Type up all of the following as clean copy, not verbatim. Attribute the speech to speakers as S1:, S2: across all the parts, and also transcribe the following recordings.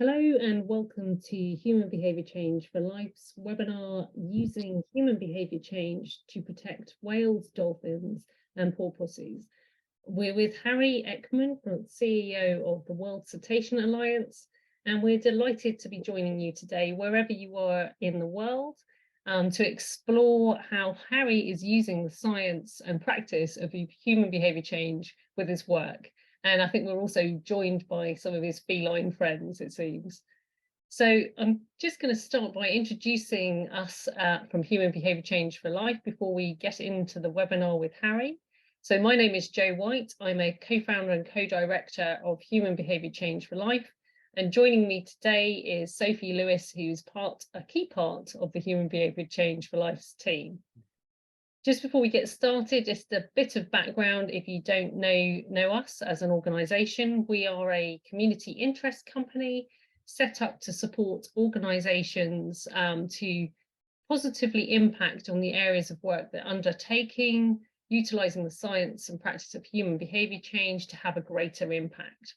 S1: Hello and welcome to Human Behaviour Change for Life's webinar, Using Human Behaviour Change to Protect Whales, Dolphins and Porpoises. We're with Harry Eckman, CEO of the World Cetacean Alliance, and we're delighted to be joining you today, wherever you are in the world, to explore how Harry is using the science and practice of human behaviour change with his work. And I think we're also joined by some of his feline friends, it seems. So I'm just going to start by introducing us from Human Behaviour Change for Life before we get into the webinar with Harry. So my name is Jo White. I'm a co-founder and co-director of Human Behaviour Change for Life. And joining me today is Sophie Lewis, who's a key part of the Human Behaviour Change for Life's team. Just before we get started, just a bit of background if you don't know us as an organisation. We are a community interest company set up to support organisations to positively impact on the areas of work they're undertaking, utilising the science and practice of human behaviour change to have a greater impact.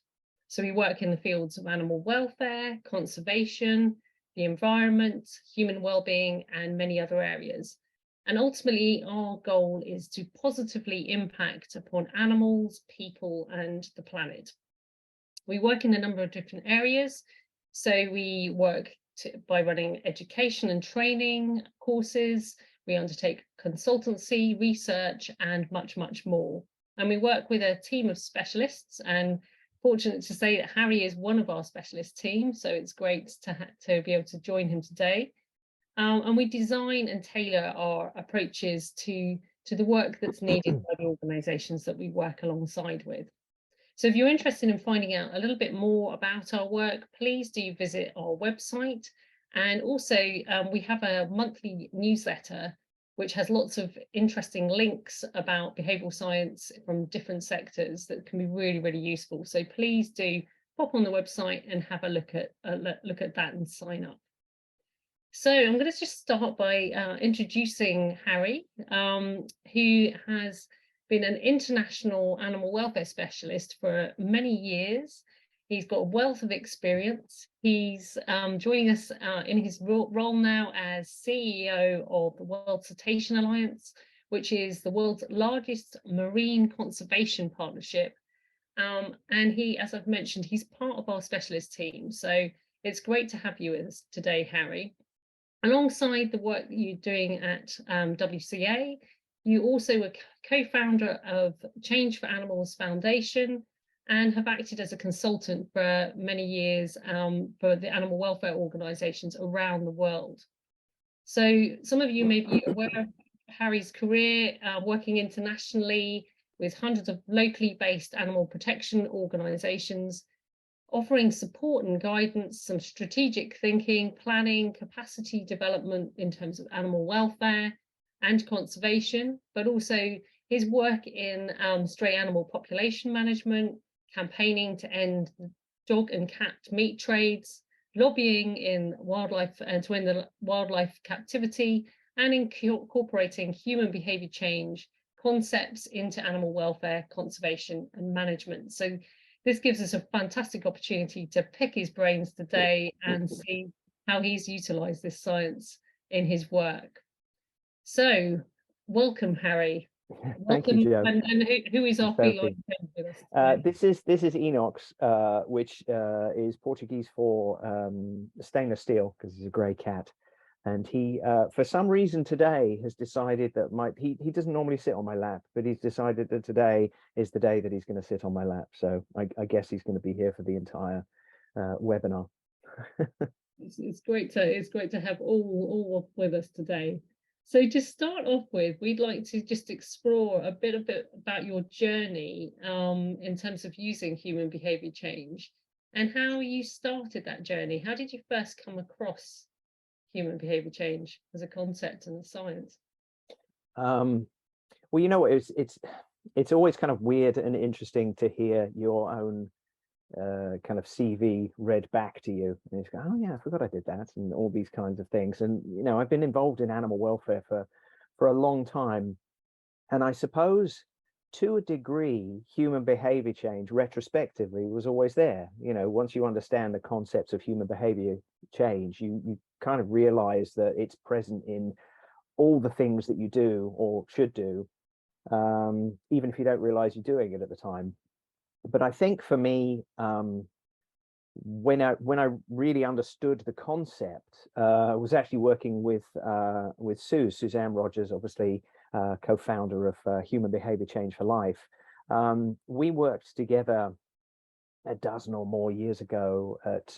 S1: So we work in the fields of animal welfare, conservation, the environment, human well-being, and many other areas. And ultimately, our goal is to positively impact upon animals, people, and the planet. We work in a number of different areas. So we work by running education and training courses. We undertake consultancy, research, and much, much more. And we work with a team of specialists, and fortunate to say that Harry is one of our specialist team. So it's great to be able to join him today. And we design and tailor our approaches to the work that's needed by the organisations that we work alongside with. So if you're interested in finding out a little bit more about our work, please do visit our website. And also we have a monthly newsletter which has lots of interesting links about behavioural science from different sectors that can be really, really useful. So please do pop on the website and have a look at that and sign up. So I'm going to just start by introducing Harry, who has been an international animal welfare specialist for many years. He's got a wealth of experience. He's joining us in his role now as CEO of the World Cetacean Alliance, which is the world's largest marine conservation partnership. And he, as I've mentioned, he's part of our specialist team. So it's great to have you with us today, Harry. Alongside the work that you're doing at WCA, you also were co-founder of Change for Animals Foundation and have acted as a consultant for many years for the animal welfare organisations around the world. So some of you may be aware of Harry's career working internationally with hundreds of locally based animal protection organisations, offering support and guidance, some strategic thinking, planning, capacity development in terms of animal welfare and conservation, but also his work in stray animal population management, campaigning to end dog and cat meat trades, lobbying in wildlife and to end the wildlife captivity, and incorporating human behaviour change concepts into animal welfare, conservation and management. So this gives us a fantastic opportunity to pick his brains today and see how he's utilised this science in his work. So, welcome, Harry.
S2: Thank you, Jo.
S1: And who is our feline friend with us today?
S2: This is Enox, which is Portuguese for stainless steel, because he's a grey cat. And he, for some reason today, has decided that he doesn't normally sit on my lap, but he's decided that today is the day that he's going to sit on my lap. So I guess he's going to be here for the entire webinar.
S1: It's great to have all with us today. So to start off with, we'd like to just explore a bit about your journey in terms of using human behaviour change and how you started that journey. How did you first come across human behaviour change as a concept and a science?
S2: Well, you know, it's always kind of weird and interesting to hear your own kind of CV read back to you, and you go, oh yeah, I forgot I did that, and all these kinds of things. And you know, I've been involved in animal welfare for a long time, and I suppose to a degree, human behavior change retrospectively was always there. You know, once you understand the concepts of human behavior change, you kind of realize that it's present in all the things that you do or should do, even if you don't realize you're doing it at the time. But I think for me, when I really understood the concept, was actually working with Suzanne Rogers, obviously co-founder of Human Behaviour Change for Life. We worked together a dozen or more years ago at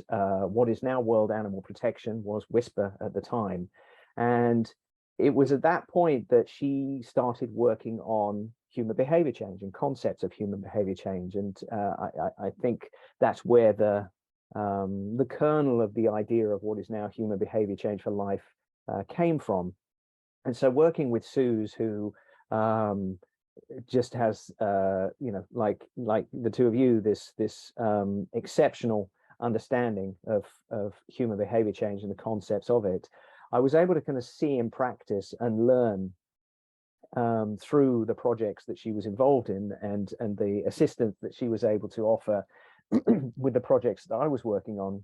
S2: what is now World Animal Protection, was Whisper at the time, and it was at that point that she started working on human behavior change and concepts of human behavior change, and I think that's where the kernel of the idea of what is now Human Behaviour Change for Life came from. And so working with Suze, who just has, you know, like the two of you, this exceptional understanding of human behavior change and the concepts of it, I was able to kind of see in practice and learn through the projects that she was involved in and the assistance that she was able to offer with the projects that I was working on,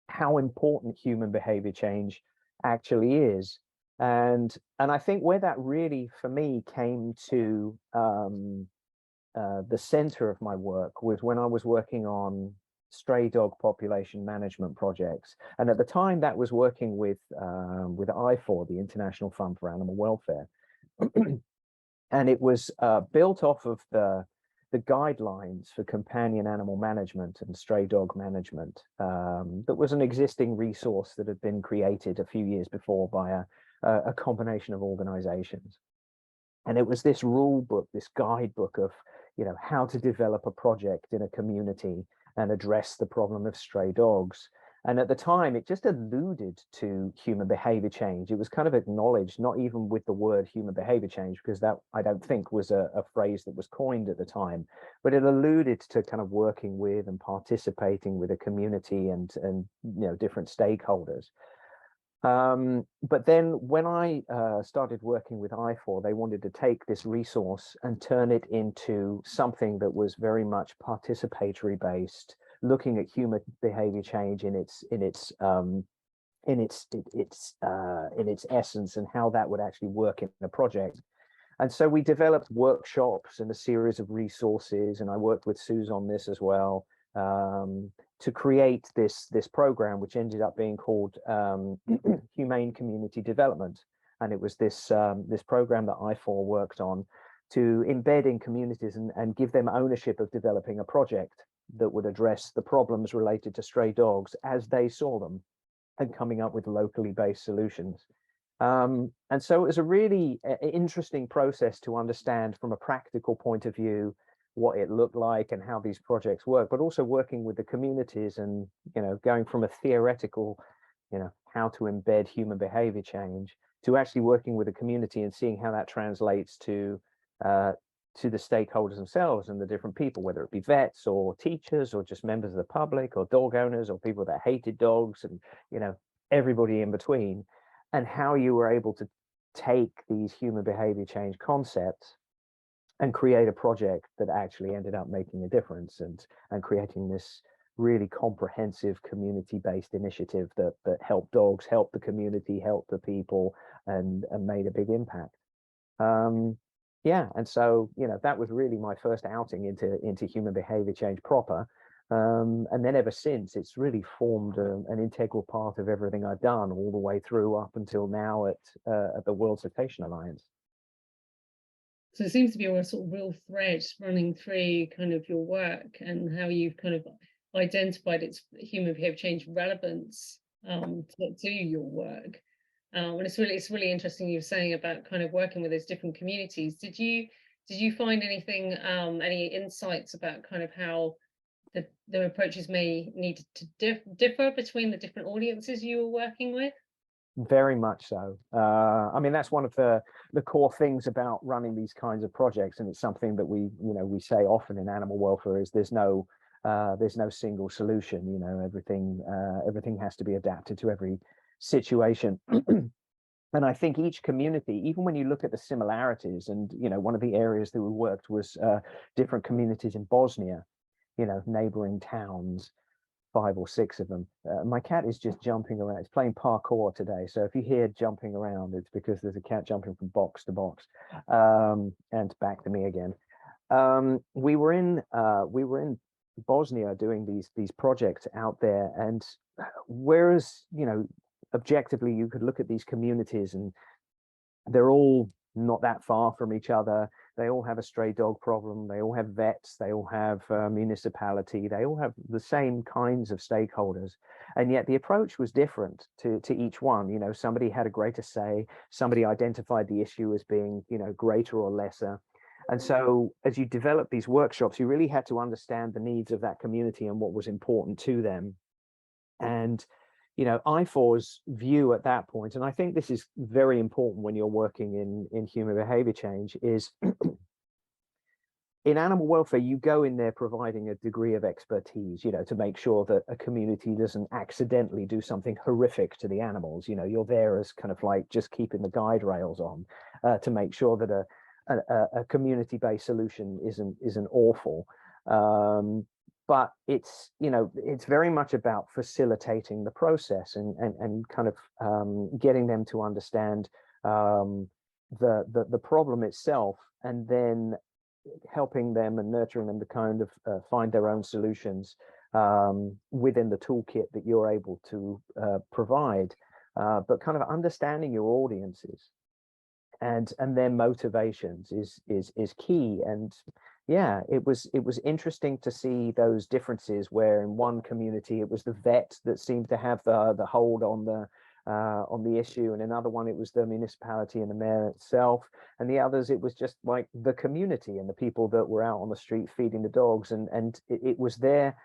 S2: how important human behavior change actually is. And I think where that really, for me, came to the center of my work was when I was working on stray dog population management projects. And at the time that was working with I4, the International Fund for Animal Welfare. And it was built off of the guidelines for companion animal management and stray dog management. That was an existing resource that had been created a few years before by a combination of organizations. And it was this rule book, this guidebook of, you know, how to develop a project in a community and address the problem of stray dogs. And at the time, it just alluded to human behavior change. It was kind of acknowledged, not even with the word human behavior change, because that, I don't think, was a phrase that was coined at the time, but it alluded to kind of working with and participating with a community and you know, different stakeholders. But then when I started working with I4, they wanted to take this resource and turn it into something that was very much participatory based, looking at human behavior change in its essence and how that would actually work in a project. And so we developed workshops and a series of resources, and I worked with Suze on this as well, to create this program, which ended up being called Humane Community Development. And it was this program that I4 worked on to embed in communities and give them ownership of developing a project that would address the problems related to stray dogs as they saw them, and coming up with locally based solutions. And so it was a really interesting process to understand from a practical point of view what it looked like and how these projects work, but also working with the communities and, you know, going from a theoretical, you know, how to embed human behavior change to actually working with the community and seeing how that translates to the stakeholders themselves and the different people, whether it be vets or teachers or just members of the public or dog owners or people that hated dogs and, you know, everybody in between, and how you were able to take these human behavior change concepts and create a project that actually ended up making a difference and creating this really comprehensive community-based initiative that helped dogs, helped the community, helped the people, and made a big impact. Yeah, and so, you know, that was really my first outing into human behavior change proper. And then ever since, it's really formed an integral part of everything I've done all the way through up until now at the World Cetacean Alliance.
S1: So it seems to be a sort of real thread running through kind of your work and how you've kind of identified its human behavior change relevance to your work. And it's really interesting you were saying about kind of working with those different communities. Did you find anything, any insights about kind of how the approaches may need to differ between the different audiences you were working with?
S2: Very much so. I mean, that's one of the core things about running these kinds of projects, and it's something that we say often in animal welfare is there's no single solution. You know, everything has to be adapted to every situation. And I think each community, even when you look at the similarities, and one of the areas that we worked was different communities in Bosnia, neighboring towns, 5 or 6 of them. My cat is just jumping around. It's playing parkour today. So if you hear jumping around, it's because there's a cat jumping from box to box, and back to me again. We were in Bosnia doing these projects out there, and whereas objectively you could look at these communities and they're all not that far from each other. They all have a stray dog problem. They all have vets. They all have municipality. They all have the same kinds of stakeholders. And yet the approach was different to each one. Somebody had a greater say. Somebody identified the issue as being, greater or lesser. And so as you develop these workshops, you really had to understand the needs of that community and what was important to them. And I4's view at that point, and I think this is very important when you're working in human behavior change, is in animal welfare, you go in there providing a degree of expertise, to make sure that a community doesn't accidentally do something horrific to the animals. You're there as kind of like just keeping the guide rails on to make sure that a community-based solution isn't awful. But it's very much about facilitating the process and kind of getting them to understand the problem itself, and then helping them and nurturing them to kind of find their own solutions within the toolkit that you're able to provide, but kind of understanding your audiences and their motivations is key. And yeah, it was interesting to see those differences, where in one community it was the vet that seemed to have the hold on the issue, and another one it was the municipality and the mayor itself, and the others it was just like the community and the people that were out on the street feeding the dogs, and it was their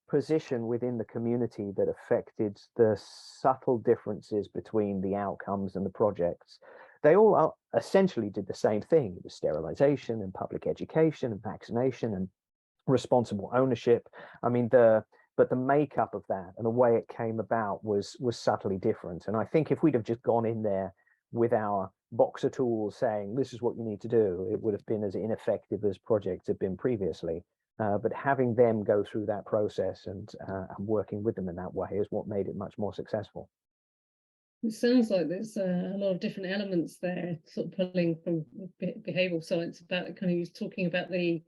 S2: position within the community that affected the subtle differences between the outcomes and the projects. They all essentially did the same thing. It was sterilization and public education and vaccination and responsible ownership. I mean, but the makeup of that and the way it came about was subtly different. And I think if we'd have just gone in there with our box of tools saying, this is what you need to do, it would have been as ineffective as projects had been previously. But having them go through that process and working with them in that way is what made it much more successful.
S1: It sounds like there's a lot of different elements there, sort of pulling from behavioural science, about kind of talking about the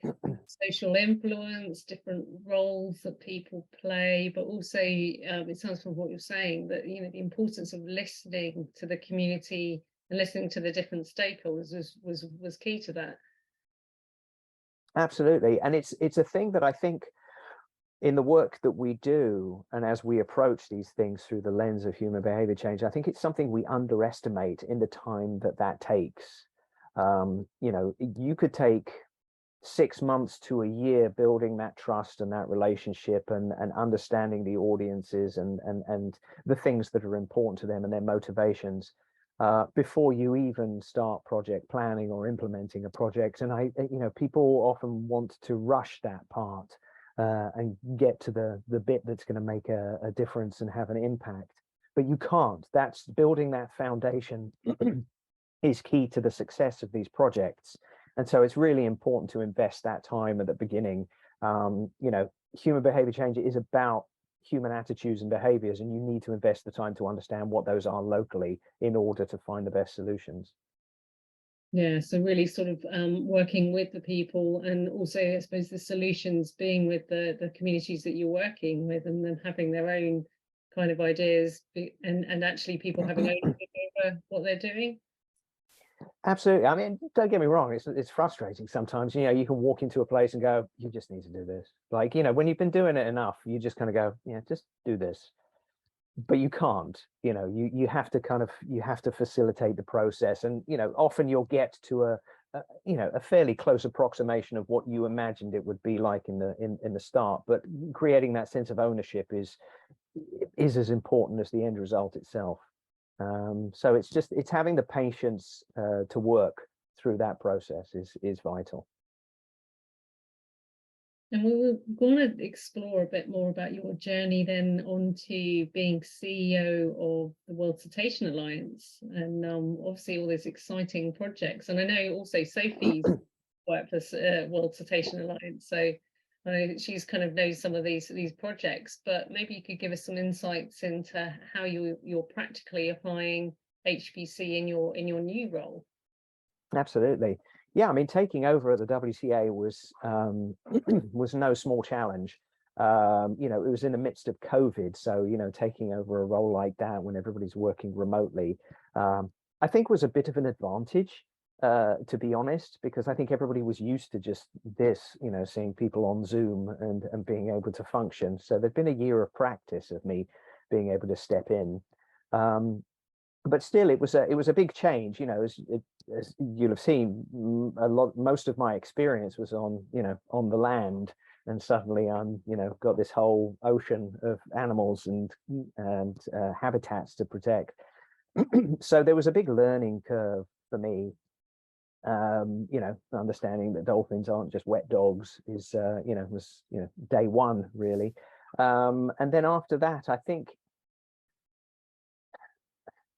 S1: social influence, different roles that people play, but also it sounds from what you're saying that the importance of listening to the community and listening to the different stakeholders was key to that.
S2: Absolutely, and it's a thing that I think in the work that we do, and as we approach these things through the lens of human behavior change, I think it's something we underestimate in the time that takes. You could take 6 months to a year building that trust and that relationship and understanding the audiences and the things that are important to them and their motivations before you even start project planning or implementing a project. And people often want to rush that part and get to the bit that's going to make a difference and have an impact, but you can't. That's building that foundation is key to the success of these projects. And so it's really important to invest that time at the beginning. Human behavior change is about human attitudes and behaviors, and you need to invest the time to understand what those are locally in order to find the best solutions.
S1: Yeah, so really sort of working with the people, and also I suppose the solutions being with the communities that you're working with, and then having their own kind of ideas, and actually people having ownership over what they're doing.
S2: Absolutely. I mean, don't get me wrong, it's frustrating sometimes. You can walk into a place and go, you just need to do this. Like, when you've been doing it enough, you just kind of go, yeah, just do this. But you can't. You have to facilitate the process, and often you'll get to a fairly close approximation of what you imagined it would be like in the start, but creating that sense of ownership is as important as the end result itself. So it's having the patience to work through that process is vital.
S1: And we were going to explore a bit more about your journey then onto being CEO of the World Cetacean Alliance, and obviously all these exciting projects. And I know also Sophie's worked for World Cetacean Alliance, so I know she's kind of knows some of these projects. But maybe you could give us some insights into how you're practically applying HBC in your new role.
S2: Absolutely. Yeah, I mean, taking over at the WCA was was no small challenge. You know, it was in the midst of COVID, so you know, taking over a role like that when everybody's working remotely, I think was a bit of an advantage, to be honest, because I think everybody was used to just this, you know, seeing people on Zoom and being able to function. So there'd been a year of practice of me being able to step in. But still, it was a big change, you know, as you'll have seen. Most of my experience was on, you know, on the land, and suddenly I'm, you know, got this whole ocean of animals and habitats to protect. So there was a big learning curve for me. You know, understanding that dolphins aren't just wet dogs is, you know, was, you know, day one really. And then after that,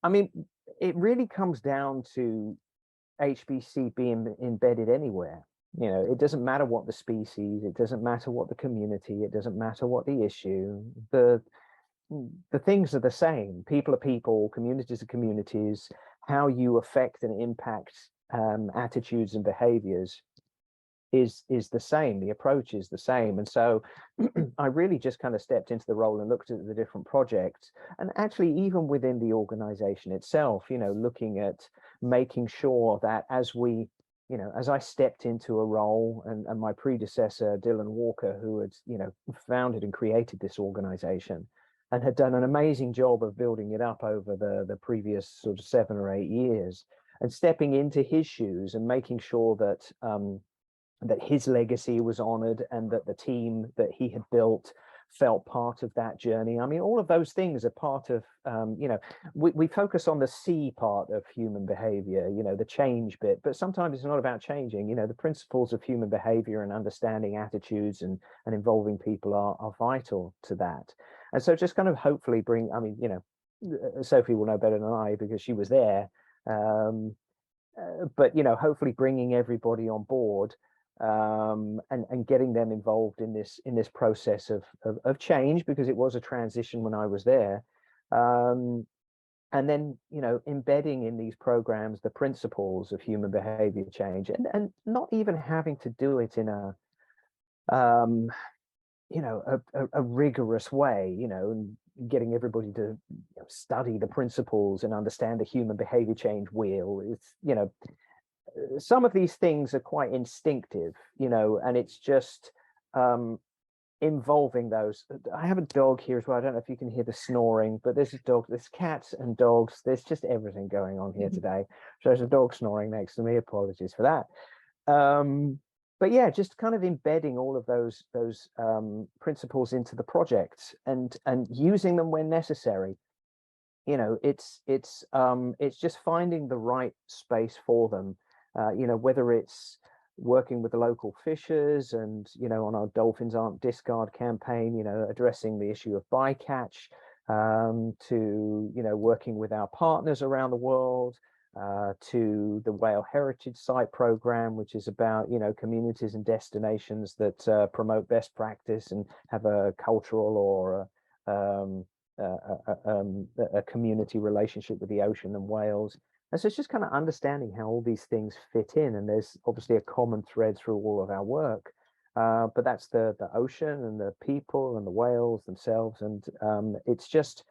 S2: I mean, it really comes down to HBC being embedded anywhere. You know, it doesn't matter what the species, it doesn't matter what the community, it doesn't matter what the issue. The things are the same. People are people, communities are communities. How you affect and impact attitudes and behaviors is the same. The approach is the same. And so I really just kind of stepped into the role and looked at the different projects, and actually even within the organization itself, you know, looking at making sure that as we, you know, as I stepped into a role, and my predecessor, Dylan Walker, who had, you know, founded and created this organization and had done an amazing job of building it up over the previous sort of 7 or 8 years, and stepping into his shoes and making sure that that his legacy was honored and that the team that he had built felt part of that journey. I mean, all of those things are part of, you know, we focus on the C part of human behavior, you know, the change bit, but sometimes it's not about changing. You know, the principles of human behavior and understanding attitudes and involving people are vital to that. And so just kind of hopefully bring, I mean, you know, Sophie will know better than I because she was there. But, you know, hopefully bringing everybody on board, and getting them involved in this process of change, because it was a transition when I was there, and then, you know, embedding in these programs the principles of human behavior change, and not even having to do it in a you know, a rigorous way, you know, and getting everybody to, you know, study the principles and understand the human behavior change wheel. It's, you know, some of these things are quite instinctive, you know, and it's just involving those. I have a dog here as well. I don't know if you can hear the snoring, but there's a dog, there's cats and dogs. There's just everything going on here today. So there's a dog snoring next to me. Apologies for that. But yeah, just kind of embedding all of those principles into the project and using them when necessary. You know, it's just finding the right space for them. You know, whether it's working with the local fishers and, you know, on our Dolphins Aren't Discard campaign, you know, addressing the issue of bycatch, to, you know, working with our partners around the world, to the Whale Heritage Site program, which is about, you know, communities and destinations that promote best practice and have a cultural or a community relationship with the ocean and whales. And so it's just kind of understanding how all these things fit in. And there's obviously a common thread through all of our work. But that's the ocean and the people and the whales themselves. And it's just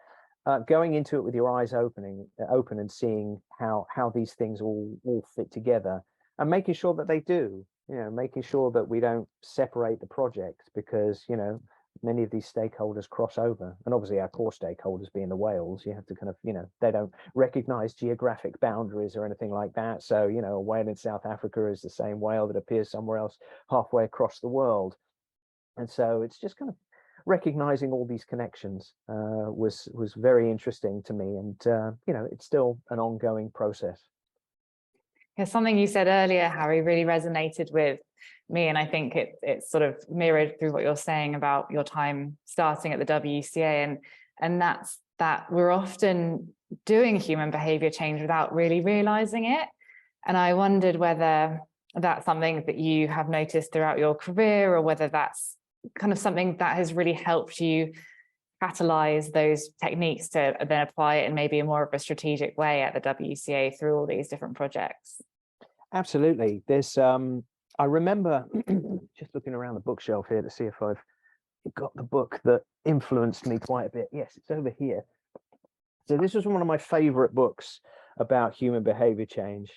S2: going into it with your eyes open and seeing how these things all fit together, and making sure that they do, you know, making sure that we don't separate the projects, because, you know, many of these stakeholders cross over, and obviously our core stakeholders being the whales, you have to kind of, you know, they don't recognize geographic boundaries or anything like that. So, you know, a whale in South Africa is the same whale that appears somewhere else halfway across the world. And so it's just kind of recognizing all these connections was very interesting to me, and you know, it's still an ongoing process.
S3: Because something you said earlier, Harry, really resonated with me, and I think it's sort of mirrored through what you're saying about your time starting at the WCA, and that's that we're often doing human behavior change without really realizing it. And I wondered whether that's something that you have noticed throughout your career, or whether that's kind of something that has really helped you catalyze those techniques to then apply it in maybe a more of a strategic way at the WCA through all these different projects.
S2: Absolutely. There's I remember just looking around the bookshelf here to see if I've got the book that influenced me quite a bit. Yes, it's over here. So this was one of my favorite books about human behavior change,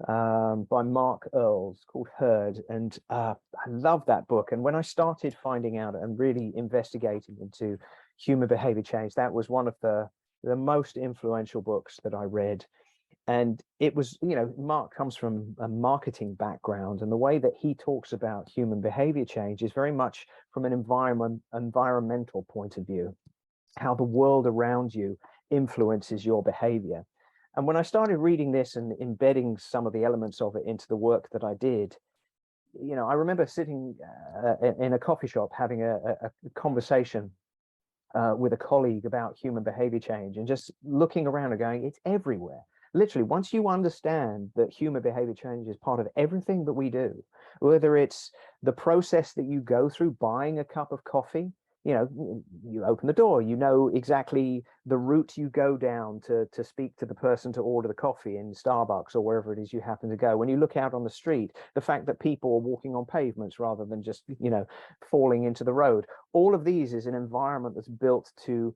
S2: by Mark Earls, called Herd. And I love that book. And when I started finding out and really investigating into human behavior change, that was one of the most influential books that I read. And it was, you know, Mark comes from a marketing background, and the way that he talks about human behavior change is very much from an environmental point of view, how the world around you influences your behavior. And when I started reading this and embedding some of the elements of it into the work that I did, you know, I remember sitting in a coffee shop having a conversation with a colleague about human behavior change, and just looking around and going, it's everywhere. Literally, once you understand that human behavior change is part of everything that we do, whether it's the process that you go through buying a cup of coffee, you know, you open the door, you know exactly the route you go down to speak to the person to order the coffee in Starbucks or wherever it is you happen to go. When you look out on the street, the fact that people are walking on pavements rather than just, you know, falling into the road. All of these is an environment that's built to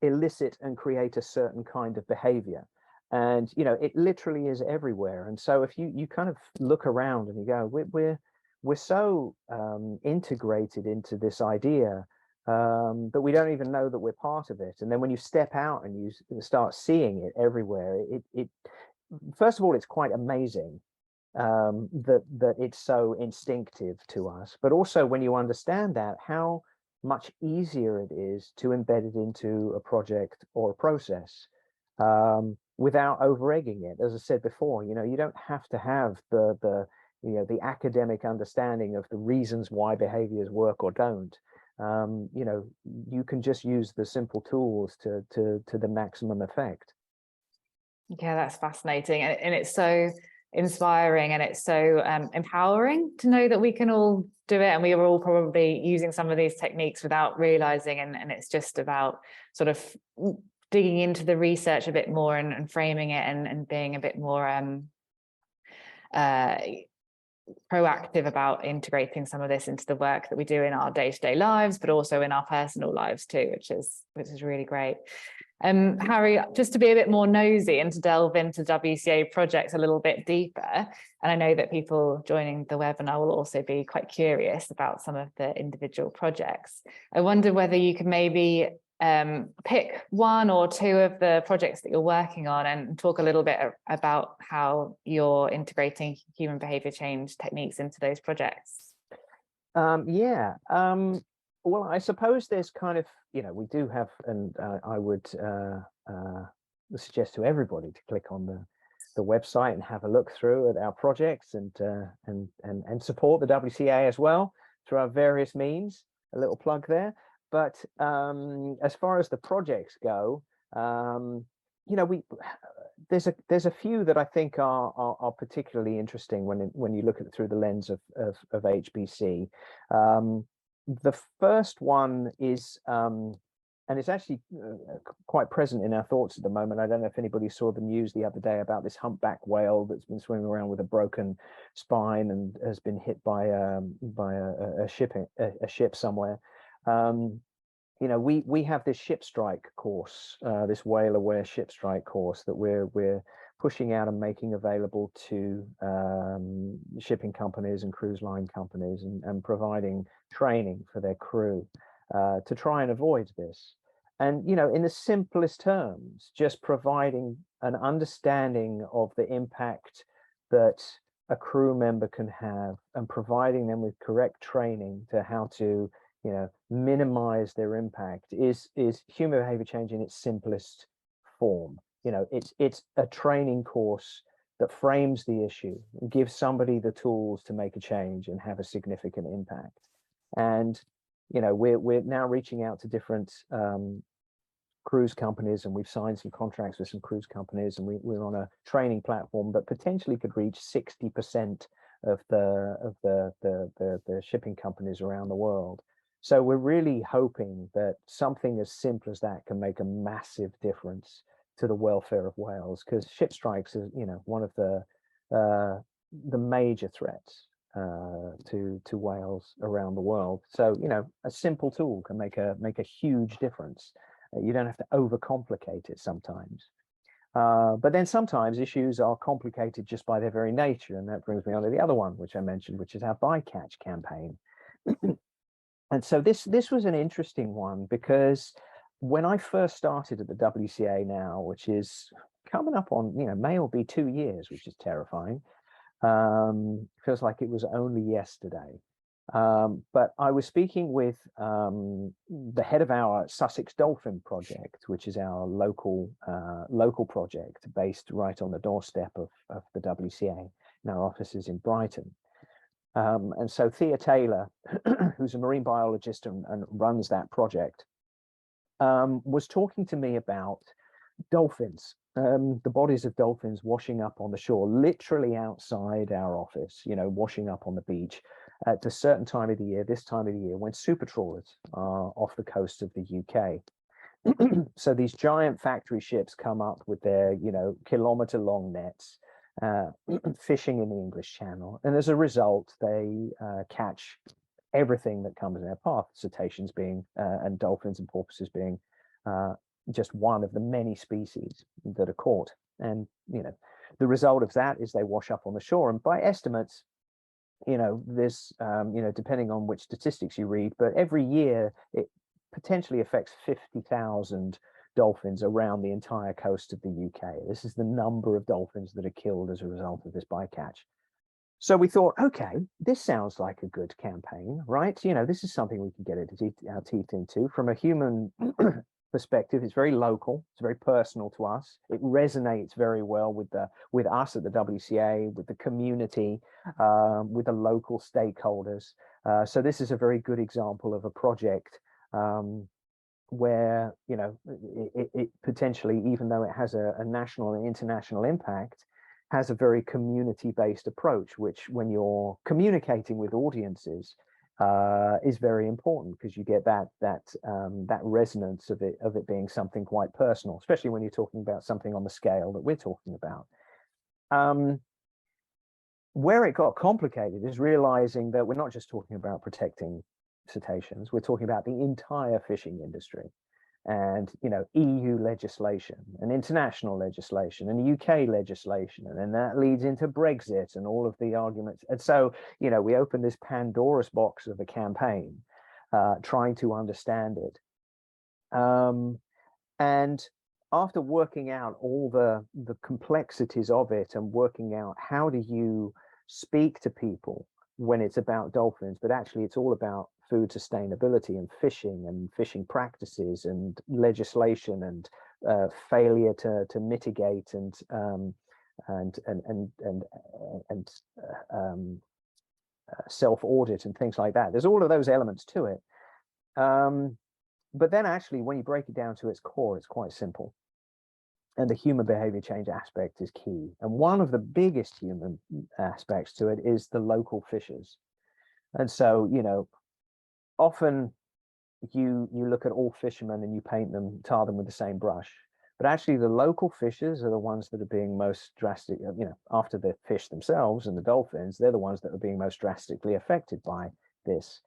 S2: elicit and create a certain kind of behavior. And, you know, it literally is everywhere. And so if you kind of look around and you go, we're so integrated into this idea that we don't even know that we're part of it. And then when you step out and you start seeing it everywhere, it first of all, it's quite amazing that it's so instinctive to us. But also when you understand that, how much easier it is to embed it into a project or a process without over-egging it. As I said before, you know, you don't have to have the you know, the academic understanding of the reasons why behaviors work or don't. You know, you can just use the simple tools to the maximum effect.
S3: Yeah, that's fascinating, and it's so inspiring, and it's so empowering to know that we can all do it, and we are all probably using some of these techniques without realizing, and it's just about sort of digging into the research a bit more and framing it and being a bit more proactive about integrating some of this into the work that we do in our day-to-day lives, but also in our personal lives too, which is really great. Harry, just to be a bit more nosy and to delve into WCA projects a little bit deeper, and I know that people joining the webinar will also be quite curious about some of the individual projects. I wonder whether you could maybe pick one or two of the projects that you're working on and talk a little bit about how you're integrating human behavior change techniques into those projects.
S2: Yeah. Well, I suppose there's kind of, you know, we do have, and I would suggest to everybody to click on the website and have a look through at our projects and support the WCA as well through our various means. A little plug there. But as far as the projects go, you know, there's a few that I think are particularly interesting when you look at it through the lens of HBC. The first one is, and it's actually quite present in our thoughts at the moment. I don't know if anybody saw the news the other day about this humpback whale that's been swimming around with a broken spine and has been hit by a ship somewhere. You know, we have this ship strike course, this whale aware ship strike course that we're pushing out and making available to shipping companies and cruise line companies, and providing training for their crew to try and avoid this. And, you know, in the simplest terms, just providing an understanding of the impact that a crew member can have, and providing them with correct training to how to, you know, minimize their impact is human behavior change in its simplest form. You know, it's a training course that frames the issue, and gives somebody the tools to make a change and have a significant impact. And we're now reaching out to different cruise companies, and we've signed some contracts with some cruise companies, and we're on a training platform that potentially could reach 60% of the shipping companies around the world. So we're really hoping that something as simple as that can make a massive difference to the welfare of whales, because ship strikes is one of the major threats to whales around the world. So a simple tool can make a huge difference. You don't have to overcomplicate it sometimes. But then sometimes issues are complicated just by their very nature. And that brings me on to the other one, which I mentioned, which is our bycatch campaign. And so this was an interesting one, because when I first started at the WCA now, which is coming up on, may or be 2 years, which is terrifying. Feels like it was only yesterday. But I was speaking with the head of our Sussex Dolphin project, which is our local project based right on the doorstep of the WCA in our offices in Brighton. And so Thea Taylor, who's a marine biologist and runs that project, was talking to me about dolphins, the bodies of dolphins washing up on the shore, literally outside our office, washing up on the beach at a certain time of the year, this time of the year, when super trawlers are off the coast of the UK. So these giant factory ships come up with their, kilometer-long nets, fishing in the English Channel, and as a result, they catch everything that comes in their path, cetaceans being, and dolphins and porpoises being just one of the many species that are caught. And the result of that is they wash up on the shore, and by estimates, this depending on which statistics you read, but every year it potentially affects 50,000 dolphins around the entire coast of the UK. This is the number of dolphins that are killed as a result of this bycatch. So we thought, okay, this sounds like a good campaign, right? This is something we can get our teeth into. From a human perspective, it's very local, it's very personal to us. It resonates very well with us at the WCA, with the community, with the local stakeholders. So this is a very good example of a project where it potentially, even though it has a national and international impact, has a very community-based approach, which when you're communicating with audiences is very important, because you get that resonance of it being something quite personal, especially when you're talking about something on the scale that we're talking about. Where it got complicated is realizing that we're not just talking about protecting cetaceans, we're talking about the entire fishing industry. And EU legislation and international legislation and UK legislation, and then that leads into Brexit and all of the arguments. And so we open this Pandora's box of a campaign, trying to understand it. And after working out all the complexities of it, and working out how do you speak to people when it's about dolphins, but actually it's all about food sustainability and fishing practices and legislation and failure to mitigate and self-audit and things like that. There's all of those elements to it. But then actually, when you break it down to its core, it's quite simple. And the human behavior change aspect is key. And one of the biggest human aspects to it is the local fishers. And so, often you look at all fishermen and you tar them with the same brush, but actually the local fishers are the ones that are being most drastic, after the fish themselves and the dolphins, they're the ones that are being most drastically affected by this.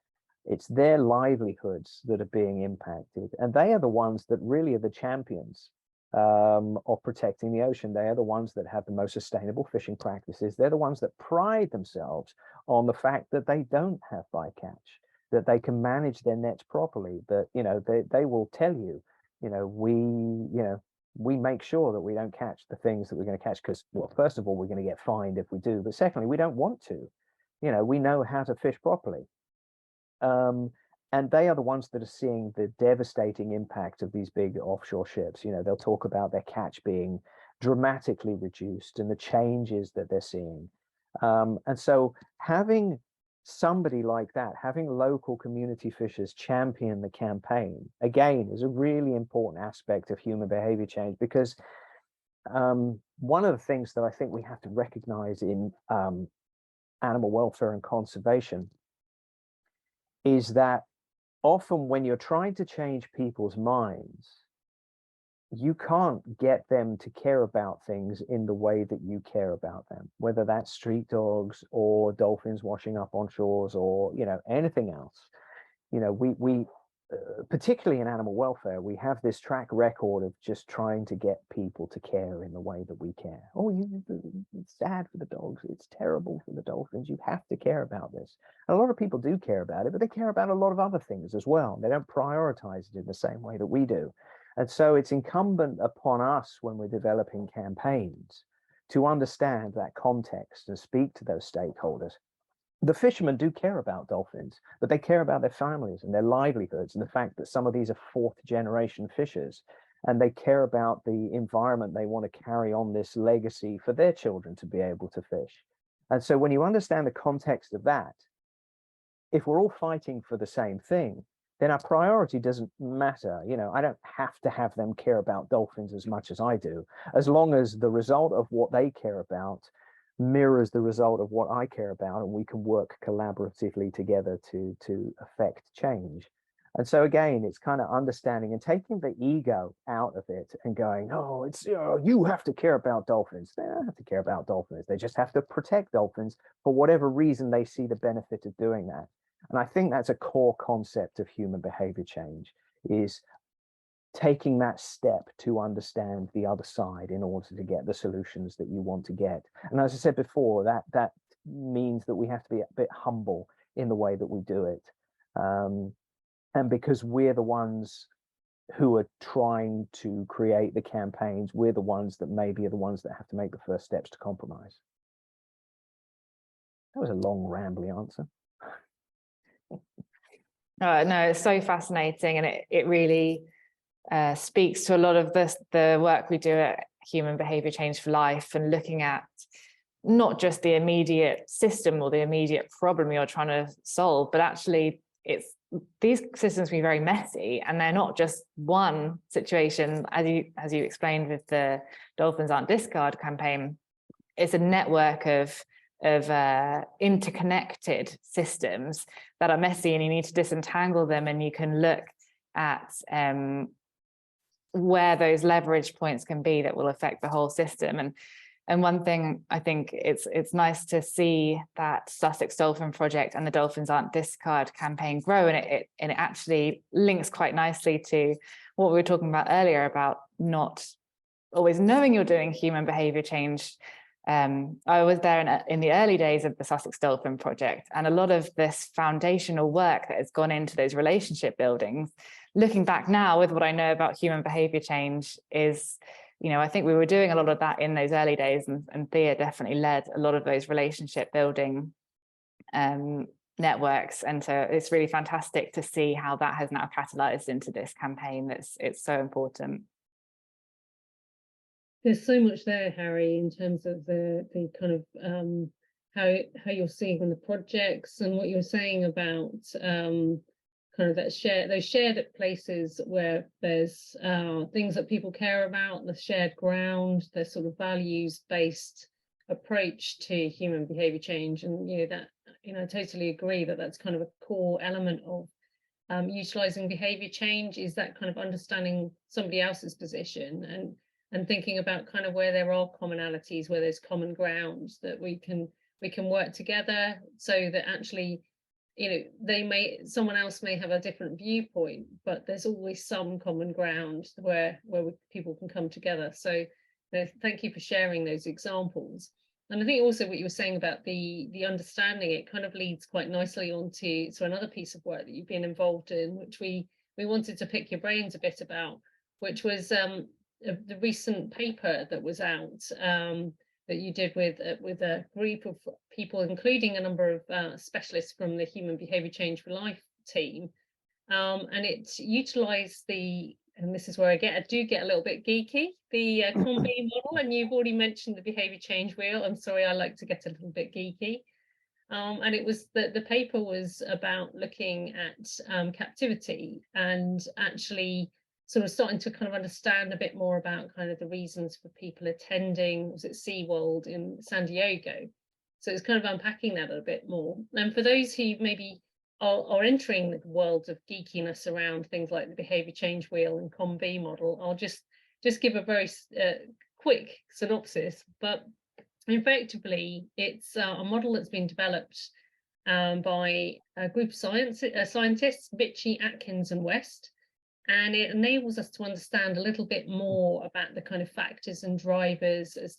S2: It's their livelihoods that are being impacted, and they are the ones that really are the champions of protecting the ocean. They are the ones that have the most sustainable fishing practices. They're the ones that pride themselves on the fact that they don't have bycatch, that they can manage their nets properly, that they will tell you, we make sure that we don't catch the things that we're going to catch, because, well, first of all, we're going to get fined if we do, but secondly, we don't want to. We know how to fish properly. And they are the ones that are seeing the devastating impact of these big offshore ships. They'll talk about their catch being dramatically reduced, and the changes that they're seeing. And so having somebody like that, having local community fishers champion the campaign, again, is a really important aspect of human behavior change, because one of the things that I think we have to recognize in animal welfare and conservation is that often when you're trying to change people's minds, you can't get them to care about things in the way that you care about them, whether that's street dogs or dolphins washing up on shores, or, you know, anything else. You know, we particularly in animal welfare, we have this track record of just trying to get people to care in the way that we care. Oh, it's sad for the dogs, it's terrible for the dolphins, you have to care about this. And a lot of people do care about it, but they care about a lot of other things as well. They don't prioritize it in the same way that we do. And so it's incumbent upon us, when we're developing campaigns, to understand that context and speak to those stakeholders. The fishermen do care about dolphins, but they care about their families and their livelihoods, and the fact that some of these are fourth generation fishers, and they care about the environment. They want to carry on this legacy for their children to be able to fish. And so when you understand the context of that, if we're all fighting for the same thing, then our priority doesn't matter. You know, I don't have to have them care about dolphins as much as I do, as long as the result of what they care about mirrors the result of what I care about, and we can work collaboratively together to affect change. And so again, it's kind of understanding and taking the ego out of it and going, oh, it's, you know, you have to care about dolphins. They don't have to care about dolphins. They just have to protect dolphins for whatever reason they see the benefit of doing that. And I think that's a core concept of human behavior change, is taking that step to understand the other side in order to get the solutions that you want to get. And as I said before, that means that we have to be a bit humble in the way that we do it. And because we're the ones who are trying to create the campaigns, we're the ones that maybe are the ones that have to make the first steps to compromise. That was a long, rambly answer.
S3: No, it's so fascinating, and it really speaks to a lot of the work we do at Human Behaviour Change for Life, and looking at not just the immediate system or the immediate problem you're trying to solve, but actually these systems can be very messy, and they're not just one situation. As you explained with the Dolphins Aren't Discard campaign, it's a network of interconnected systems that are messy, and you need to disentangle them, and you can look at where those leverage points can be that will affect the whole system. And one thing I think it's nice to see that Sussex Dolphin Project and the Dolphins Aren't Discard campaign grow, and it actually links quite nicely to what we were talking about earlier about not always knowing you're doing human behavior change. I was there in the early days of the Sussex Dolphin Project, and a lot of this foundational work that has gone into those relationship buildings, looking back now with what I know about human behavior change, is, you know, I think we were doing a lot of that in those early days, and Thea definitely led a lot of those relationship building networks. And so it's really fantastic to see how that has now catalyzed into this campaign. It's so important.
S1: There's so much there, Harry, in terms of the kind of how you're seeing the projects, and what you're saying about kind of those shared places where there's things that people care about, the shared ground, the sort of values-based approach to human behavior change. And I totally agree that that's kind of a core element of utilizing behavior change, is that kind of understanding somebody else's position and thinking about kind of where there are commonalities, where there's common ground, that we can work together, so that actually, someone else may have a different viewpoint, but there's always some common ground where people can come together. So thank you for sharing those examples. And I think also what you were saying about the understanding, it kind of leads quite nicely onto another piece of work that you've been involved in, which we wanted to pick your brains a bit about, which was the recent paper that was out that you did with a group of people, including a number of specialists from the Human Behaviour Change for Life team, and it utilised the and this is where I do get a little bit geeky, the COM-B model, and you've already mentioned the behavior change wheel. I'm sorry, I like to get a little bit geeky. And it was the paper was about looking at captivity and actually sort of starting to kind of understand a bit more about kind of the reasons for people attending, was it SeaWorld in San Diego? So it's kind of unpacking that a bit more. And for those who maybe are entering the world of geekiness around things like the behavior change wheel and COM-B model, I'll just give a very quick synopsis. But effectively, it's a model that's been developed by a group of scientists, Bitchie, Atkins, and West, and it enables us to understand a little bit more about the kind of factors and drivers as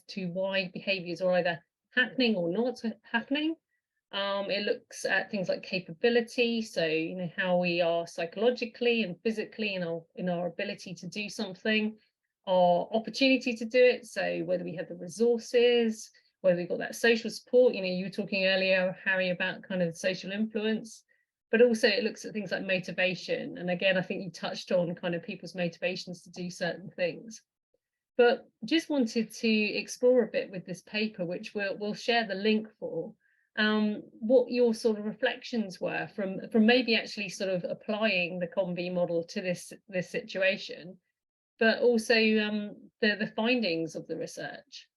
S1: to why behaviours are either happening or not happening. It looks at things like capability, so how we are psychologically and physically in our ability to do something, our opportunity to do it, so whether we have the resources, whether we've got that social support. You were talking earlier, Harry, about kind of social influence, but also it looks at things like motivation. And again, I think you touched on kind of people's motivations to do certain things. But just wanted to explore a bit with this paper, which we'll share the link for, what your sort of reflections were from maybe actually sort of applying the COM-B model to this situation, but also the findings of the research.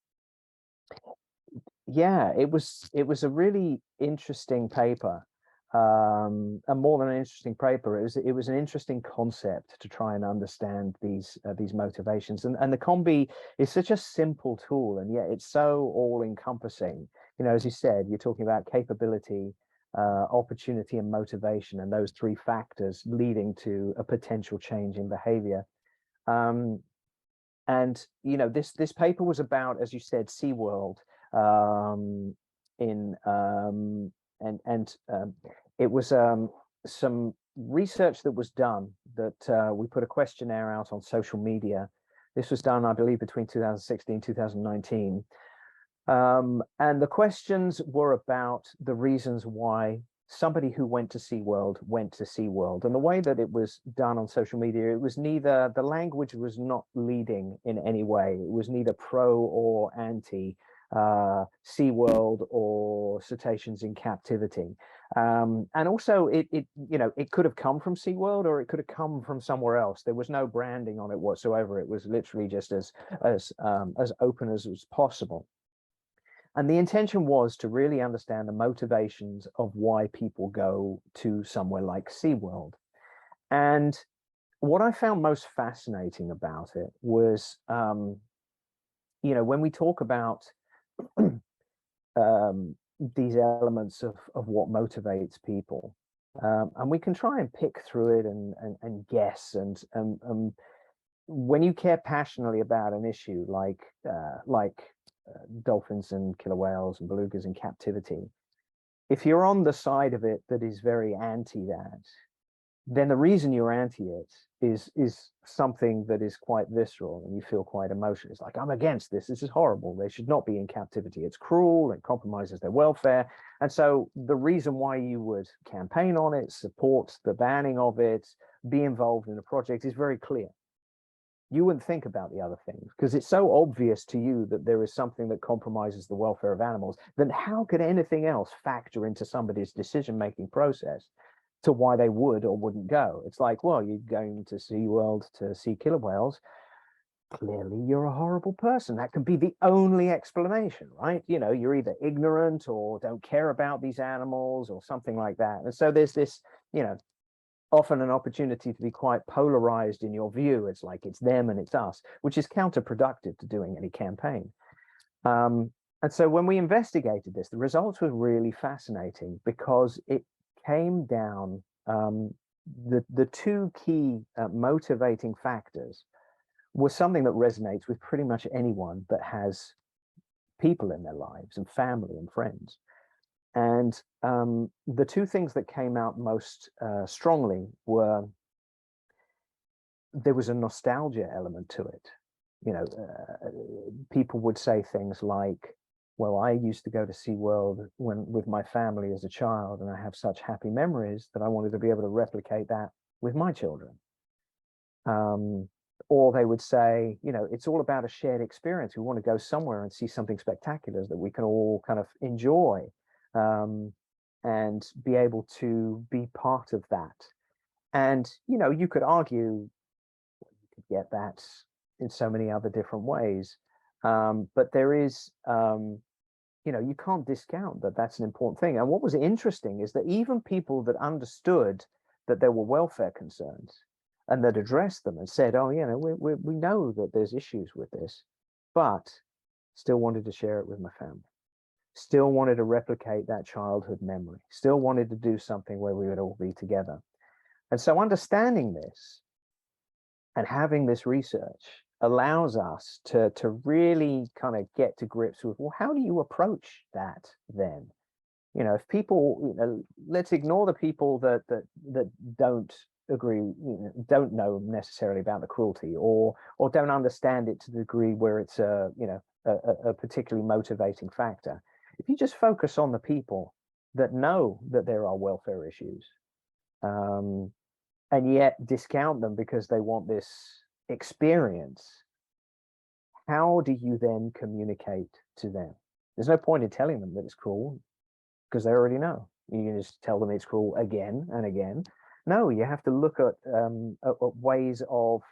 S2: Yeah, it was a really interesting paper, and more than an interesting paper, it was an interesting concept to try and understand these motivations. And the COM-B is such a simple tool, and yet it's so all-encompassing. As you said, you're talking about capability, opportunity, and motivation, and those three factors leading to a potential change in behavior. And this paper was about, as you said, SeaWorld. It was some research that was done, that we put a questionnaire out on social media. This was done, I believe, between 2016 and 2019. And the questions were about the reasons why somebody who went to SeaWorld went to SeaWorld. And the way that it was done on social media, it was neither, the language was not leading in any way. It was neither pro or anti SeaWorld or cetaceans in captivity. And also it could have come from SeaWorld, or it could have come from somewhere else. There was no branding on it whatsoever. It was literally just as open as was possible. And the intention was to really understand the motivations of why people go to somewhere like SeaWorld. And what I found most fascinating about it was, when we talk about these elements of what motivates people, and we can try and pick through it and guess, and when you care passionately about an issue like dolphins and killer whales and belugas in captivity, if you're on the side of it that is very anti that, then the reason you're anti it is something that is quite visceral, and you feel quite emotional. It's like, I'm against this. This is horrible. They should not be in captivity. It's cruel. It compromises their welfare. And so the reason why you would campaign on it, support the banning of it, be involved in a project is very clear. You wouldn't think about the other things because it's so obvious to you that there is something that compromises the welfare of animals. Then how could anything else factor into somebody's decision-making process to why they would or wouldn't go? It's like, well, you're going to SeaWorld to see killer whales. Clearly, you're a horrible person. That could be the only explanation, right? You're either ignorant or don't care about these animals or something like that. And so there's this, often an opportunity to be quite polarized in your view. It's like it's them and it's us, which is counterproductive to doing any campaign. And so when we investigated this, the results were really fascinating because it came down, the two key motivating factors was something that resonates with pretty much anyone that has people in their lives and family and friends. And the two things that came out most strongly were, there was a nostalgia element to it. People would say things like, well, I used to go to SeaWorld with my family as a child, and I have such happy memories that I wanted to be able to replicate that with my children. Or they would say, you know, it's all about a shared experience. We want to go somewhere and see something spectacular that we can all kind of enjoy, and be able to be part of that. And, you know, you could argue you could get that in so many other different ways. But there is, you know, you can't discount that that's an important thing. And what was interesting is that even people that understood that there were welfare concerns and that addressed them and said, oh, you know, we know that there's issues with this, but still wanted to share it with my family, still wanted to replicate that childhood memory, still wanted to do something where we would all be together. And so understanding this and having this research allows us to really kind of get to grips with, well, how do you approach that then? You know, if people, you know, let's ignore the people that don't agree, you know, don't know necessarily about the cruelty, or don't understand it to the degree where it's a, you know, a particularly motivating factor. If you just focus on the people that know that there are welfare issues, and yet discount them because they want this experience, how do you then communicate to them? There's no point in telling them that it's cruel, because they already know. You can just tell them it's cruel again and again. No, you have to look at ways of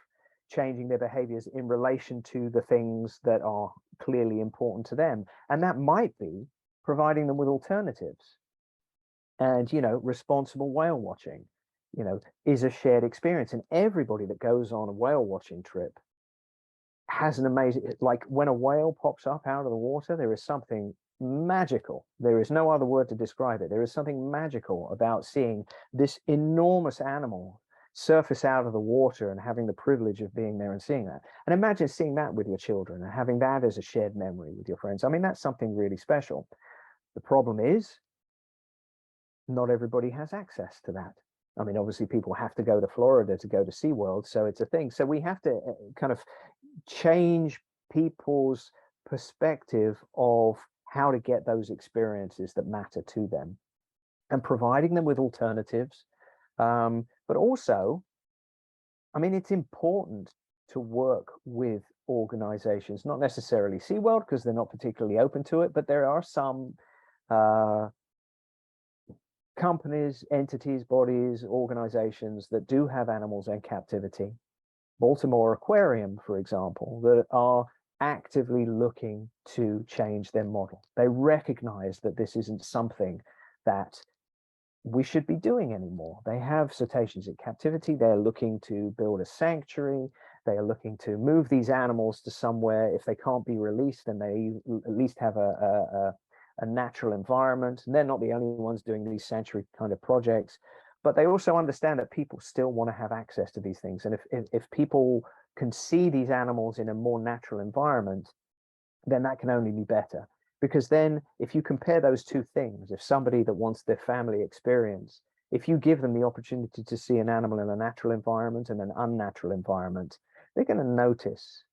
S2: changing their behaviors in relation to the things that are clearly important to them. And that might be providing them with alternatives. And, you know, responsible whale watching, you know, is a shared experience. And everybody that goes on a whale watching trip has an amazing, like when a whale pops up out of the water, there is something magical. There is no other word to describe it. There is something magical about seeing this enormous animal surface out of the water and having the privilege of being there and seeing that. And imagine seeing that with your children and having that as a shared memory with your friends. I mean, that's something really special. The problem is not everybody has access to that. I mean, obviously people have to go to Florida to go to SeaWorld, so it's a thing. So we have to kind of change people's perspective of how to get those experiences that matter to them, and providing them with alternatives. But also, I mean, it's important to work with organizations, not necessarily SeaWorld because they're not particularly open to it, but there are some companies, entities, bodies, organizations that do have animals in captivity. Baltimore Aquarium, for example, that are actively looking to change their model. They recognize that this isn't something that we should be doing anymore. They have cetaceans in captivity. They're looking to build a sanctuary. They are looking to move these animals to somewhere. If they can't be released, then they at least have a natural environment. And they're not the only ones doing these sanctuary kind of projects, but they also understand that people still want to have access to these things. And if people can see these animals in a more natural environment, then that can only be better. Because then if you compare those two things, if somebody that wants their family experience, if you give them the opportunity to see an animal in a natural environment and an unnatural environment, they're going to notice.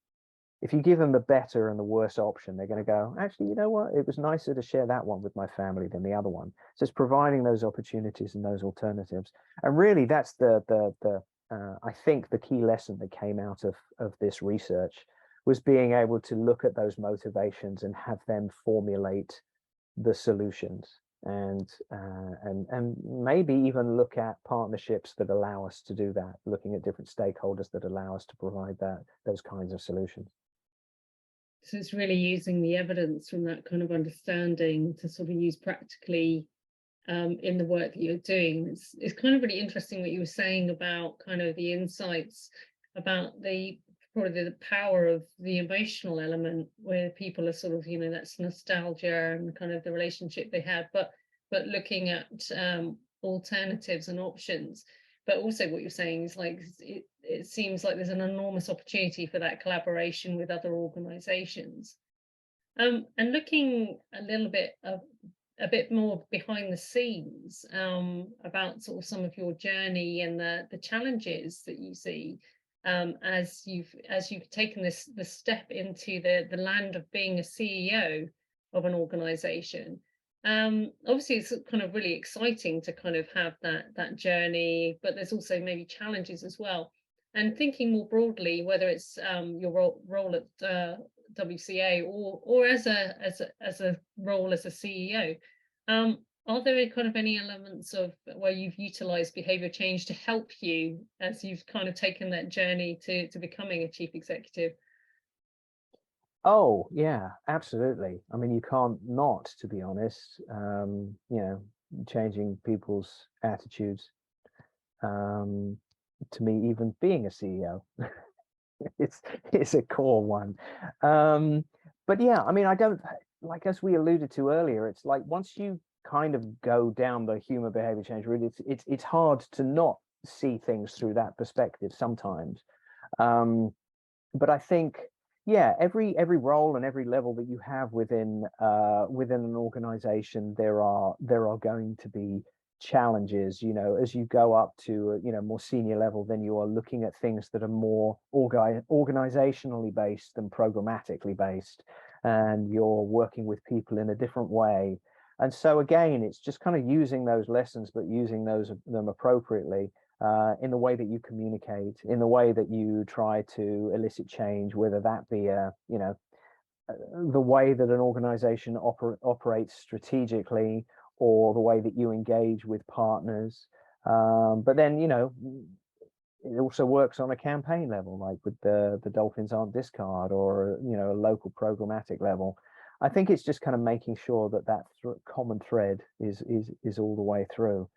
S2: If you give them the better and the worse option, they're going to go, actually, you know what? It was nicer to share that one with my family than the other one. So it's providing those opportunities and those alternatives. And really, that's I think the key lesson that came out of this research was being able to look at those motivations and have them formulate the solutions, and maybe even look at partnerships that allow us to do that, looking at different stakeholders that allow us to provide those kinds of solutions.
S1: So it's really using the evidence from that kind of understanding to sort of use practically in the work that you're doing. It's kind of really interesting what you were saying about kind of the insights about probably the power of the emotional element, where people are sort of, you know, that's nostalgia and kind of the relationship they had, but looking at alternatives and options. But also what you're saying is like it seems like there's an enormous opportunity for that collaboration with other organizations. And looking a little bit a bit more behind the scenes about sort of some of your journey and the challenges that you see as you've taken this step into the land of being a CEO of an organization. Obviously it's kind of really exciting to kind of have that journey, but there's also maybe challenges as well. And thinking more broadly, whether it's your role at WCA or as a role as a CEO, are there kind of any elements of where you've utilized behavior change to help you as you've kind of taken that journey to becoming a chief executive?
S2: Oh, yeah, absolutely. I mean, you can't not, to be honest, changing people's attitudes. To me, even being a CEO, it's a core one. But yeah, I mean, I don't, like, as we alluded to earlier, it's like once you kind of go down the human behavior change route, it's hard to not see things through that perspective sometimes. But I think, yeah, every role and every level that you have within an organization, there are going to be challenges. As you go up to more senior level, then you are looking at things that are more organizationally based than programmatically based, and you're working with people in a different way. And so again, it's just kind of using those lessons, but using them appropriately. In the way that you communicate, in the way that you try to elicit change, whether that be the way that an organization operates strategically, or the way that you engage with partners. But then it also works on a campaign level, like with the Dolphins Aren't Discard, or a local programmatic level. I think it's just kind of making sure that common thread is all the way through.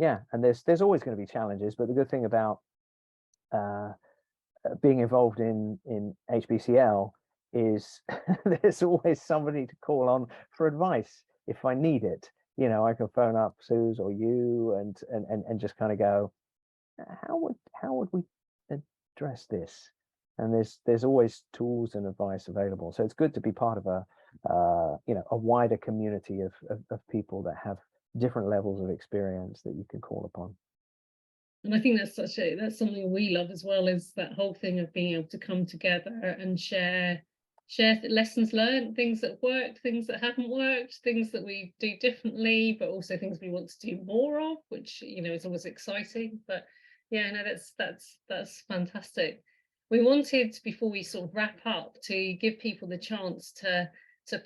S2: Yeah, and there's always going to be challenges, but the good thing about being involved in HBCL is there's always somebody to call on for advice if I need it. I can phone up Suze or you and just kind of go, how would we address this? And there's always tools and advice available. So it's good to be part of a wider community of people that have different levels of experience that you can call upon.
S1: And I think that's something we love as well, is that whole thing of being able to come together and share lessons learned, things that worked, things that haven't worked, things that we do differently, but also things we want to do more of, which is always exciting. But yeah, no, that's fantastic. We wanted, before we sort of wrap up, to give people the chance to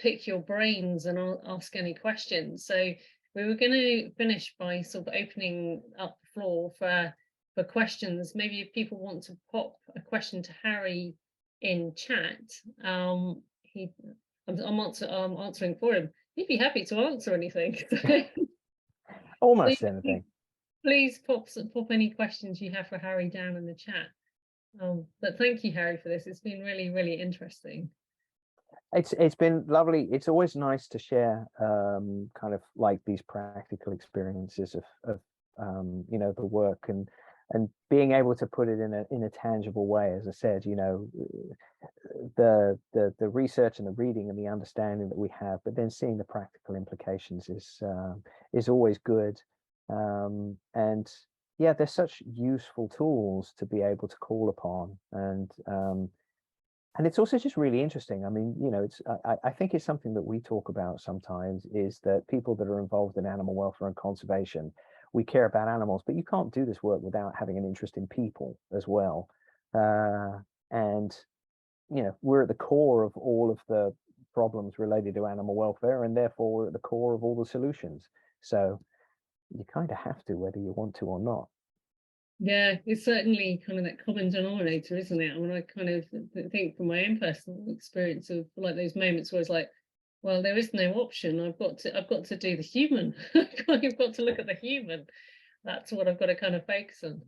S1: pick your brains and ask any questions. So we were going to finish by sort of opening up the floor for questions. Maybe if people want to pop a question to Harry in chat, I'm answering for him. He'd be happy to answer anything.
S2: Almost anything.
S1: Please pop any questions you have for Harry down in the chat. But thank you, Harry, for this. It's been really, really interesting.
S2: It's been lovely. It's always nice to share kind of like these practical experiences of the work and being able to put it in a tangible way. As I said, the research and the reading and the understanding that we have, but then seeing the practical implications is always good. And yeah, there's such useful tools to be able to call upon, and it's also just really interesting. I mean, I think it's something that we talk about sometimes, is that people that are involved in animal welfare and conservation, we care about animals, but you can't do this work without having an interest in people as well. And we're at the core of all of the problems related to animal welfare, and therefore we're at the core of all the solutions. So you kind of have to, whether you want to or not.
S1: Yeah, it's certainly kind of that common denominator, isn't it? I mean, I kind of think from my own personal experience of like those moments where it's like, well, there is no option. I've got to do the human. I've got to look at the human. That's what I've got to kind of focus on.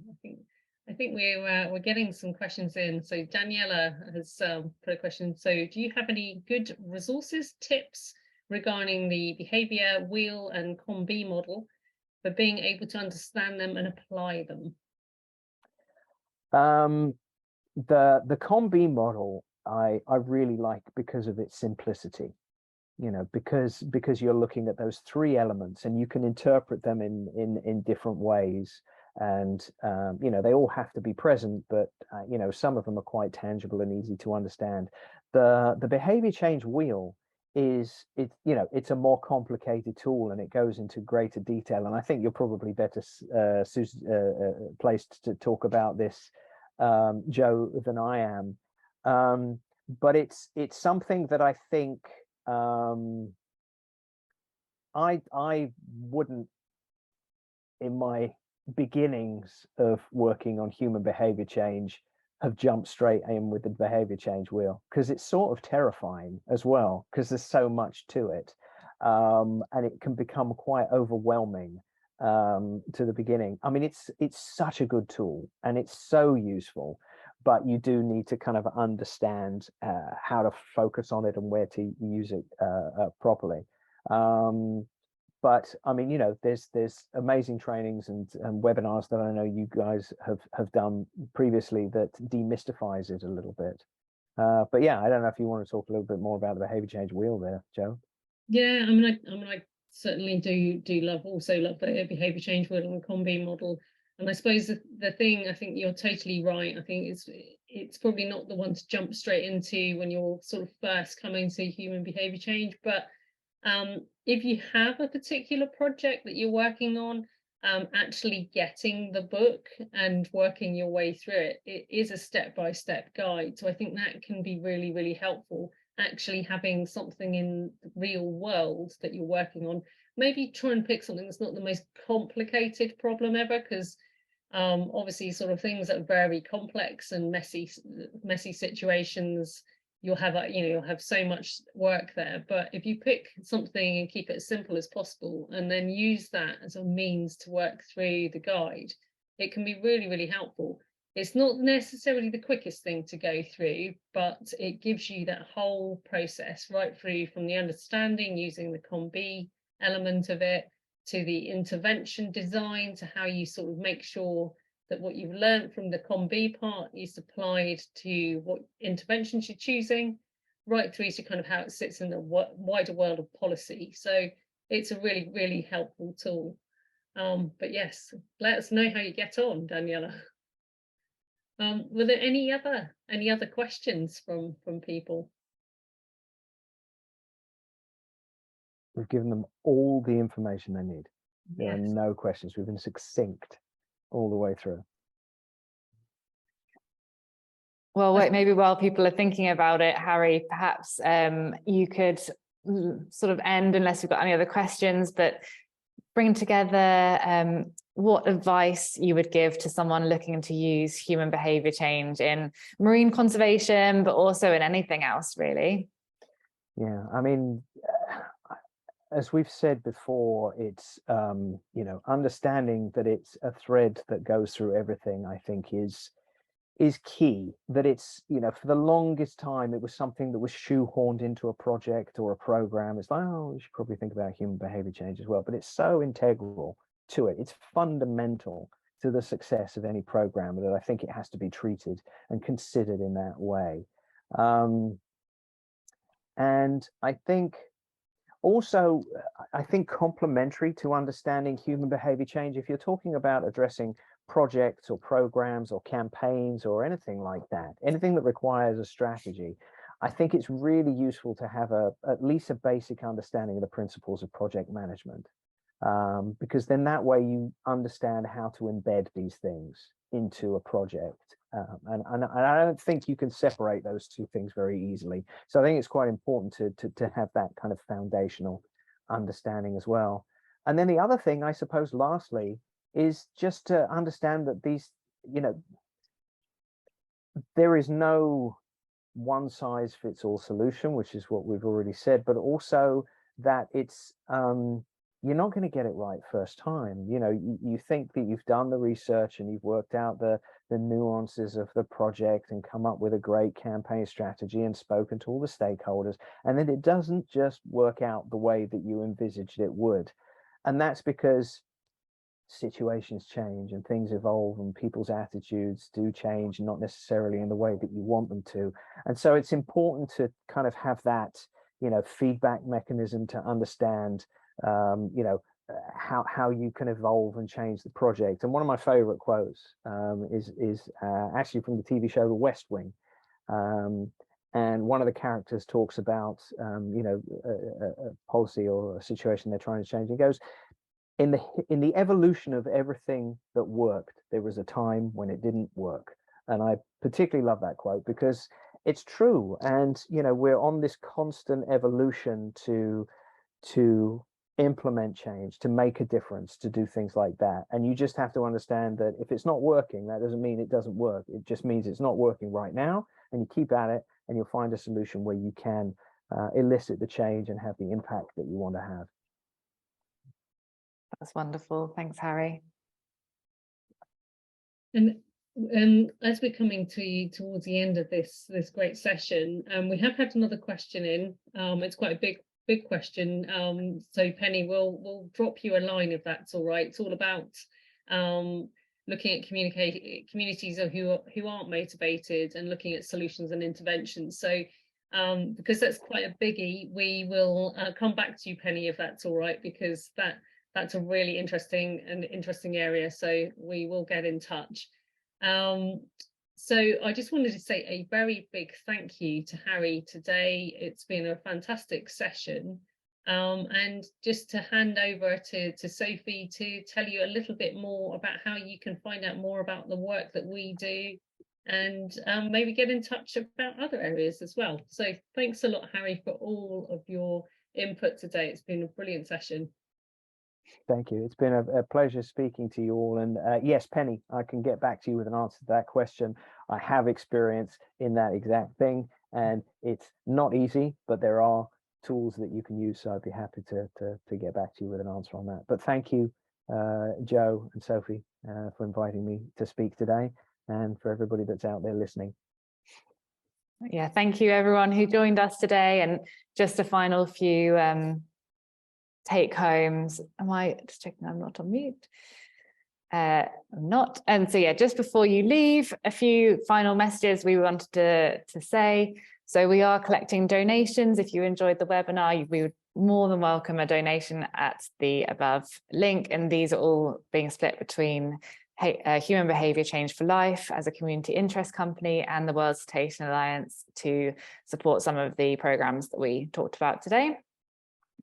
S1: I think we're getting some questions in. So Daniela has put a question. So do you have any good resources, tips regarding the behavior wheel and COM-B model for being able to understand them and apply them?
S2: The COM-B model I really like because of its simplicity, because you're looking at those three elements and you can interpret them in different ways, and they all have to be present, but some of them are quite tangible and easy to understand. The behavior change wheel is it's a more complicated tool, and it goes into greater detail. And I think you're probably better placed to talk about this, Jo, than I am. But it's something that I think I wouldn't, in my beginnings of working on human behavior change, have jumped straight in with the behavior change wheel, because it's sort of terrifying as well, because there's so much to it, and it can become quite overwhelming to the beginning. I mean, it's such a good tool and it's so useful, but you do need to kind of understand how to focus on it and where to use it properly. But I mean, there's amazing trainings and webinars that I know you guys have done previously that demystifies it a little bit. But yeah, I don't know if you want to talk a little bit more about the behavior change wheel there, Jo.
S1: Yeah, I certainly also love the behavior change wheel and the COM-B model. And I suppose the thing, I think you're totally right. I think it's probably not the one to jump straight into when you're sort of first coming to human behavior change, but if you have a particular project that you're working on, actually getting the book and working your way through it, it is a step-by-step guide. So I think that can be really, really helpful, actually having something in the real world that you're working on. Maybe try and pick something that's not the most complicated problem ever, because obviously sort of things that are very complex and messy situations, you'll have so much work there. But if you pick something and keep it as simple as possible, and then use that as a means to work through the guide, it can be really, really helpful. It's not necessarily the quickest thing to go through, but it gives you that whole process right through, from the understanding using the COM-B element of it, to the intervention design, to how you sort of make sure that what you've learned from the COM-B part is applied to what interventions you're choosing, right through to kind of how it sits in the wider world of policy. So it's a really, really helpful tool. But yes, let us know how you get on, Daniela. Were there any other questions from people?
S2: We've given them all the information they need. There are
S1: Yes.
S2: no questions. We've been succinct all the way through.
S3: Well, wait, maybe while people are thinking about it, Harry, perhaps you could sort of end, unless you've got any other questions, but bring together what advice you would give to someone looking to use human behavior change in marine conservation, but also in anything else, really.
S2: Yeah, I mean, as we've said before, it's understanding that it's a thread that goes through everything, I think is key. That it's, for the longest time it was something that was shoehorned into a project or a program. It's like, oh, we should probably think about human behavior change as well, but it's so integral to it. It's fundamental to the success of any program that I think it has to be treated and considered in that way. And I think also, complementary to understanding human behavior change, if you're talking about addressing projects or programs or campaigns or anything like that, anything that requires a strategy, I think it's really useful to have at least a basic understanding of the principles of project management, because then that way you understand how to embed these things into a project. And I don't think you can separate those two things very easily. So I think it's quite important to have that kind of foundational understanding as well. And then the other thing, I suppose, lastly, is just to understand that these, there is no one size fits all solution, which is what we've already said, but also that it's you're not going to get it right first time. You think that you've done the research and you've worked out the nuances of the project and come up with a great campaign strategy and spoken to all the stakeholders, and then it doesn't just work out the way that you envisaged it would. And that's because situations change and things evolve and people's attitudes do change, not necessarily in the way that you want them to. And so it's important to kind of have that, feedback mechanism to understand, how you can evolve and change the project. And one of my favorite quotes is actually from the TV show The West Wing. and one of the characters talks about you know, a policy or a situation they're trying to change. He goes, in the evolution of everything that worked, there was a time when it didn't work. And I particularly love that quote because it's true. And you know, we're on this constant evolution to implement change, to make a difference, to do things like that. And you just have to understand that if it's not working, that doesn't mean it doesn't work. It just means it's not working right now, and you keep at it, and you'll find a solution where you can elicit the change and have the impact that you want to have.
S3: That's wonderful. Thanks, Harry.
S1: And as we're coming towards the end of this great session, we have had another question in. It's quite a big question. So Penny, we'll drop you a line if that's all right. It's all about looking at communities who aren't motivated and looking at solutions and interventions. So because that's quite a biggie, we will come back to you, Penny, if that's all right, because that's a really interesting area. So we will get in touch. So I just wanted to say a very big thank you to Harry today. It's been a fantastic session. And just to hand over to Sophie to tell you a little bit more about how you can find out more about the work that we do, and maybe get in touch about other areas as well. So thanks a lot, Harry, for all of your input today. It's been a brilliant session.
S2: Thank you. It's been a pleasure speaking to you all. And yes, Penny, I can get back to you with an answer to that question. I have experience in that exact thing, and it's not easy, but there are tools that you can use. So I'd be happy to get back to you with an answer on that. But thank you, Jo and Sophie, for inviting me to speak today, and for everybody that's out there listening.
S3: Yeah, thank you everyone who joined us today. And just a final few take homes. Am I just checking I'm not on mute? I'm not. And so yeah, just before you leave, a few final messages we wanted to say. So we are collecting donations. If you enjoyed the webinar, we would more than welcome a donation at the above link. And these are all being split between Human Behaviour Change for Life as a community interest company and the World Cetacean Alliance to support some of the programs that we talked about today.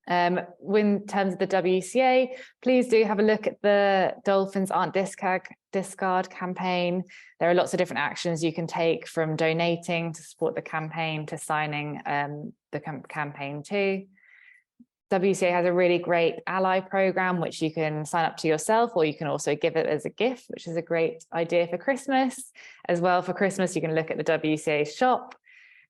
S3: In terms of the WCA, please do have a look at the Dolphins Aren't Discard campaign. There are lots of different actions you can take, from donating to support the campaign to signing the campaign too. WCA has a really great ally program, which you can sign up to yourself, or you can also give it as a gift, which is a great idea for Christmas. As well, for Christmas, you can look at the WCA shop.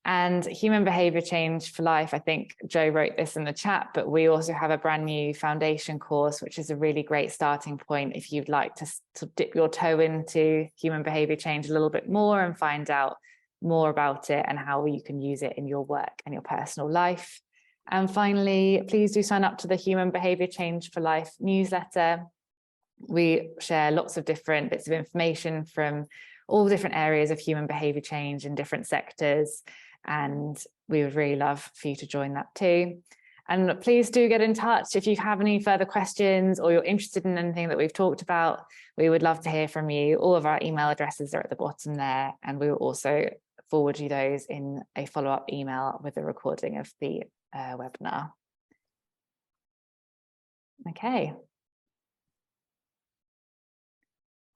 S3: And Human Behaviour Change for Life, I think Jo wrote this in the chat, but we also have a brand new foundation course, which is a really great starting point if you'd like to dip your toe into human behaviour change a little bit more and find out more about it and how you can use it in your work and your personal life. And finally, please do sign up to the Human Behaviour Change for Life newsletter. We share lots of different bits of information from all different areas of human behaviour change in different sectors. And we would really love for you to join that too. And please do get in touch if you have any further questions or you're interested in anything that we've talked about. We would love to hear from you. All of our email addresses are at the bottom there, and we will also forward you those in a follow-up email with the recording of the webinar. Okay.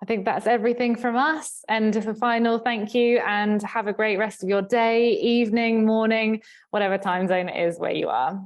S3: I think that's everything from us. And as a final thank you, and have a great rest of your day, evening, morning, whatever time zone it is where you are.